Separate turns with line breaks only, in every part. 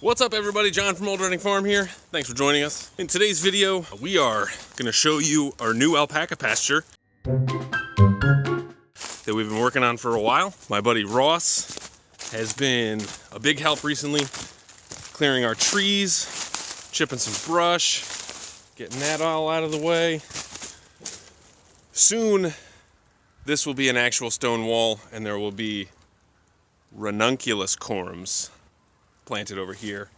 What's up everybody, John from Old Reading Farm here. Thanks for joining us. In today's video, we are gonna show you our new alpaca pasture that we've been working on for a while. My buddy Ross has been a big help recently, clearing our trees, chipping some brush, getting that all out of the way. Soon, this will be an actual stone wall and there will be ranunculus corms planted over here,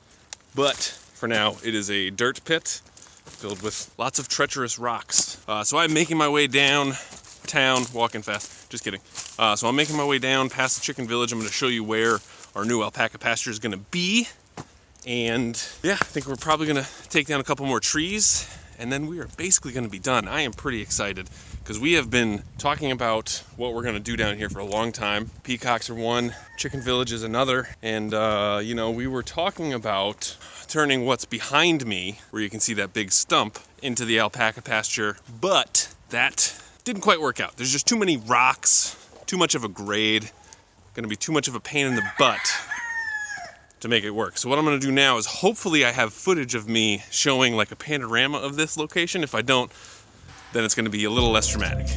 but for now it is a dirt pit filled with lots of treacherous rocks. So I'm making my way downtown, walking fast, just kidding. So I'm making my way down past the chicken village. I'm going to show you where our new alpaca pasture is going to be, and yeah, I think we're probably going to take down a couple more trees and then we are basically going to be done. I am pretty excited because we have been talking about what we're going to do down here for a long time. Peacocks are one, chicken village is another, and you know, we were talking about turning what's behind me, where you can see that big stump, into the alpaca pasture, but that didn't quite work out. There's just too many rocks, too much of a grade, going to be too much of a pain in the butt to make it work. So what I'm going to do now is hopefully I have footage of me showing like a panorama of this location. If I don't, then it's going to be a little less dramatic.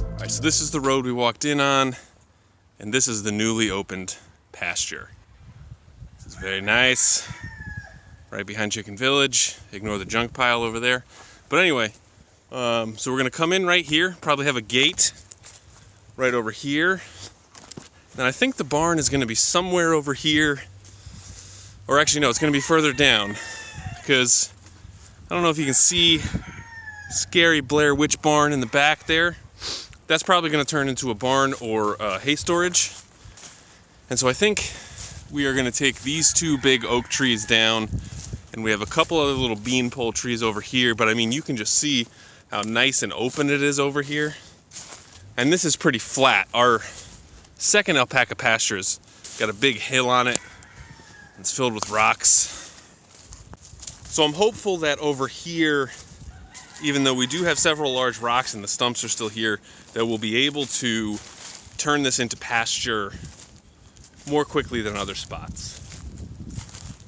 All right, so this is the road we walked in on, and this is the newly opened pasture. This is very nice, right behind Chicken Village. Ignore the junk pile over there. But anyway, so we're gonna come in right here, probably have a gate right over here. And I think the barn is gonna be somewhere over here, or actually no, it's gonna be further down, because I don't know if you can see scary Blair Witch barn in the back there. That's probably gonna turn into a barn or hay storage. And so I think we are gonna take these two big oak trees down, and we have a couple other little beanpole trees over here, but I mean, you can just see how nice and open it is over here. And this is pretty flat. Our second alpaca pasture's got a big hill on it. It's filled with rocks. So I'm hopeful that over here, even though we do have several large rocks and the stumps are still here, that we'll be able to turn this into pasture more quickly than other spots.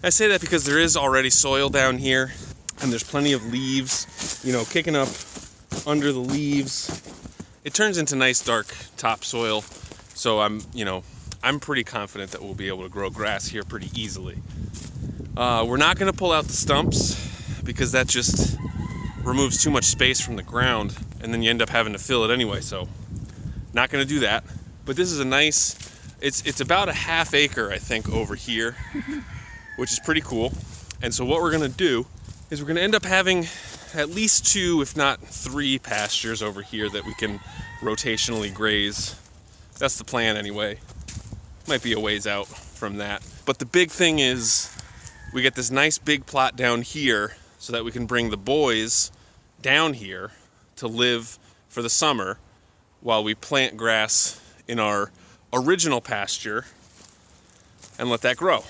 I say that because there is already soil down here and there's plenty of leaves, you know, kicking up under the leaves. It turns into nice dark topsoil. So I'm pretty confident that we'll be able to grow grass here pretty easily. We're not gonna pull out the stumps because that just removes too much space from the ground and then you end up having to fill it anyway. So not gonna do that. But this is a nice, it's about a half acre, I think, over here, which is pretty cool. And so what we're gonna do is we're gonna end up having at least 2, if not 3 pastures over here that we can rotationally graze. That's the plan anyway. Might be a ways out from that. But the big thing is we get this nice big plot down here so that we can bring the boys down here to live for the summer while we plant grass in our original pasture and let that grow.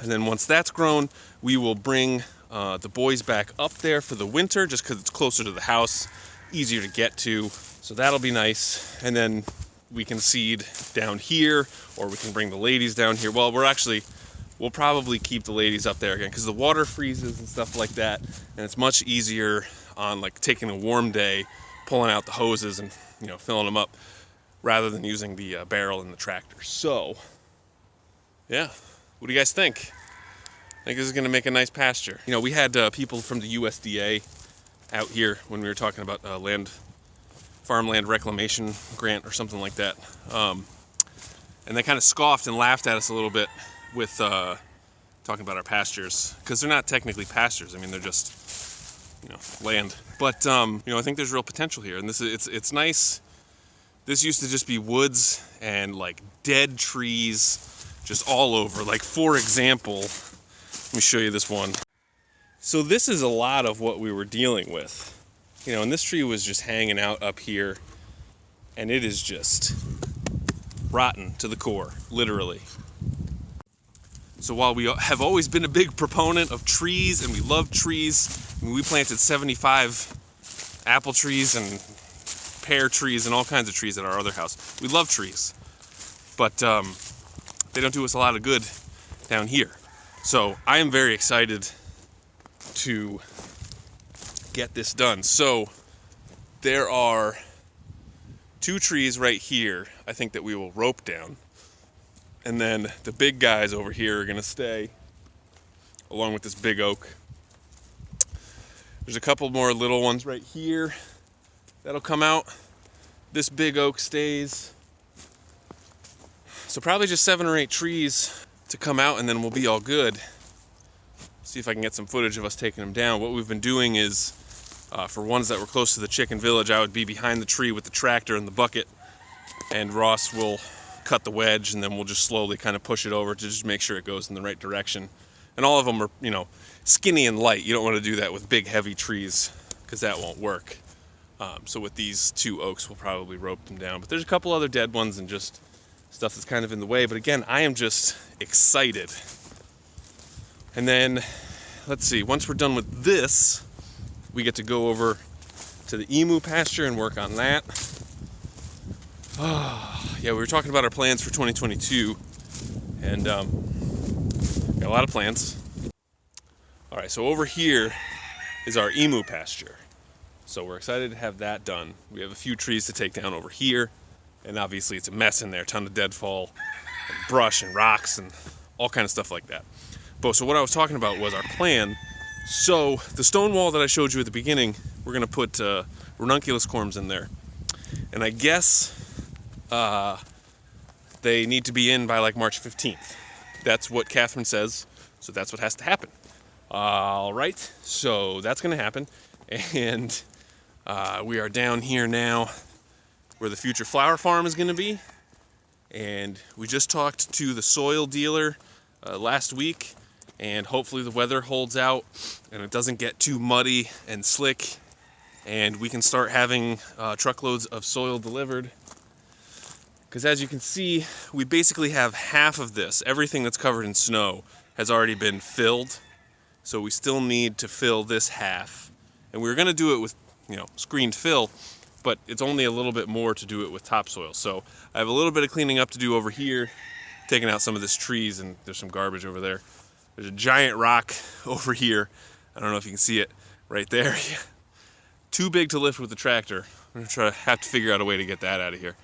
And then once that's grown, we will bring the boys back up there for the winter, just because it's closer to the house, easier to get to. So that'll be nice. And then we can seed down here, or we can bring the ladies down here. Well, we'll probably keep the ladies up there again because the water freezes and stuff like that. And it's much easier on like taking a warm day, pulling out the hoses and, you know, filling them up, rather than using the barrel in the tractor. So, yeah, what do you guys think? I think this is gonna make a nice pasture. You know, we had people from the USDA out here when we were talking about farmland reclamation grant or something like that. And they kind of scoffed and laughed at us a little bit with talking about our pastures, because they're not technically pastures. I mean, they're just, you know, land. But, you know, I think there's real potential here. And it's nice. This used to just be woods and like dead trees just all over. Like, for example, let me show you this one. So this is a lot of what we were dealing with. You know, and this tree was just hanging out up here, and it is just rotten to the core, literally. So while we have always been a big proponent of trees and we love trees, I mean, we planted 75 apple trees and pear trees and all kinds of trees at our other house. We love trees, but they don't do us a lot of good down here. So I am very excited to get this done. So there are 2 trees right here, I think, that we will rope down. And then the big guys over here are gonna stay along with this big oak. There's a couple more little ones right here that'll come out. This big oak stays. So probably just 7 or 8 trees to come out, and then we'll be all good. See if I can get some footage of us taking them down. What we've been doing is, for ones that were close to the chicken village, I would be behind the tree with the tractor and the bucket, and Ross will cut the wedge, and then we'll just slowly kind of push it over to just make sure it goes in the right direction. And all of them are, you know, skinny and light. You don't want to do that with big heavy trees because that won't work. So with these 2 oaks, we'll probably rope them down. But there's a couple other dead ones and just stuff that's kind of in the way. But again, I am just excited. And then, let's see, once we're done with this, we get to go over to the emu pasture and work on that. Yeah, we were talking about our plans for 2022, and got a lot of plans. All right, so over here is our emu pasture. So we're excited to have that done. We have a few trees to take down over here, and obviously it's a mess in there, a ton of deadfall, and brush and rocks and all kind of stuff like that. But so what I was talking about was our plan. So the stone wall that I showed you at the beginning, we're gonna put ranunculus corms in there. And I guess they need to be in by like March 15th. That's what Catherine says, so that's what has to happen. All right, so that's gonna happen. And we are down here now where the future flower farm is gonna be. And we just talked to the soil dealer last week, and hopefully the weather holds out and it doesn't get too muddy and slick, and we can start having truckloads of soil delivered. Because as you can see, we basically have half of this. Everything that's covered in snow has already been filled. So we still need to fill this half. And we were gonna do it with, you know, screened fill, but it's only a little bit more to do it with topsoil. So I have a little bit of cleaning up to do over here, taking out some of this trees, and there's some garbage over there. There's a giant rock over here. I don't know if you can see it right there. Too big to lift with the tractor. I'm gonna have to figure out a way to get that out of here.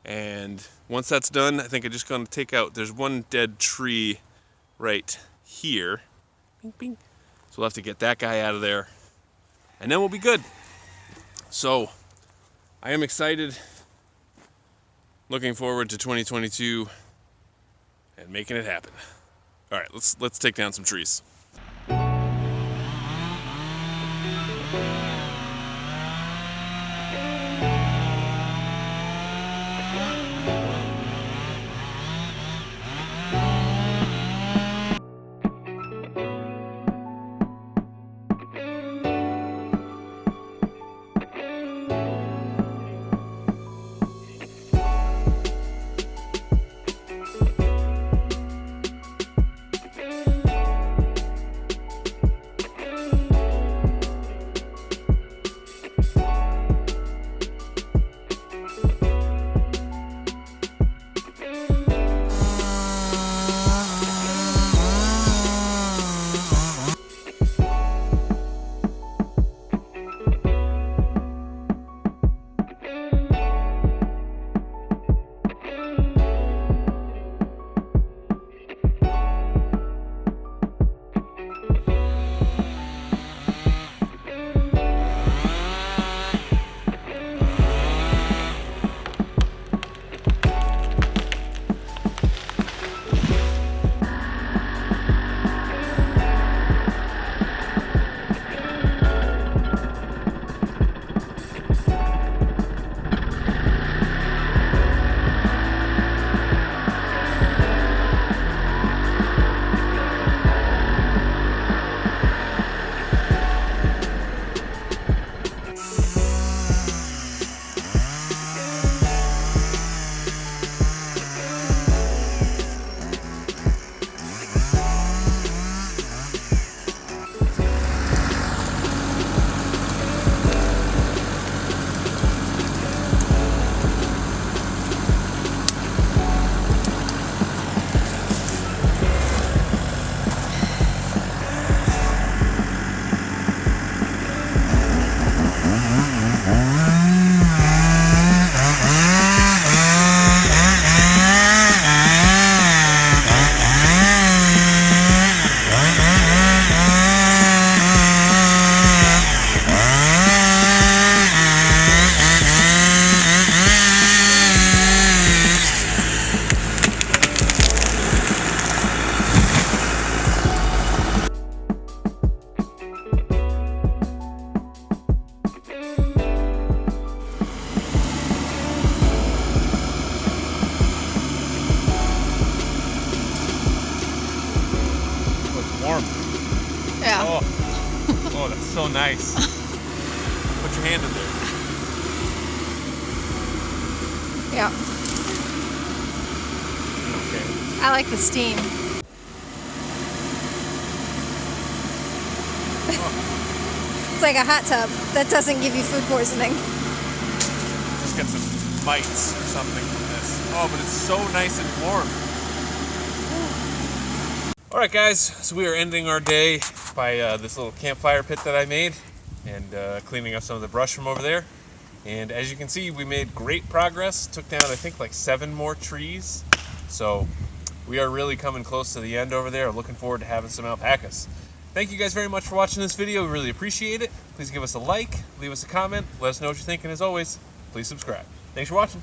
And once that's done, I think I'm just gonna take out, there's one dead tree right here. Bing, bing. So we'll have to get that guy out of there, and then we'll be good. So I am excited, looking forward to 2022 and making it happen. All right, let's take down some trees.
Yeah.
Oh, that's so nice. Put your hand in there.
Yeah.
Okay.
I like the steam. It's like a hot tub that doesn't give you food poisoning.
Just get some mites or something from this. Oh, but it's so nice and warm. All right, guys, so we are ending our day by this little campfire pit that I made and cleaning up some of the brush from over there. And as you can see, we made great progress. Took down, I think, like 7 more trees. So we are really coming close to the end over there. Looking forward to having some alpacas. Thank you guys very much for watching this video. We really appreciate it. Please give us a like, leave us a comment, let us know what you're thinking. As always, please subscribe. Thanks for watching.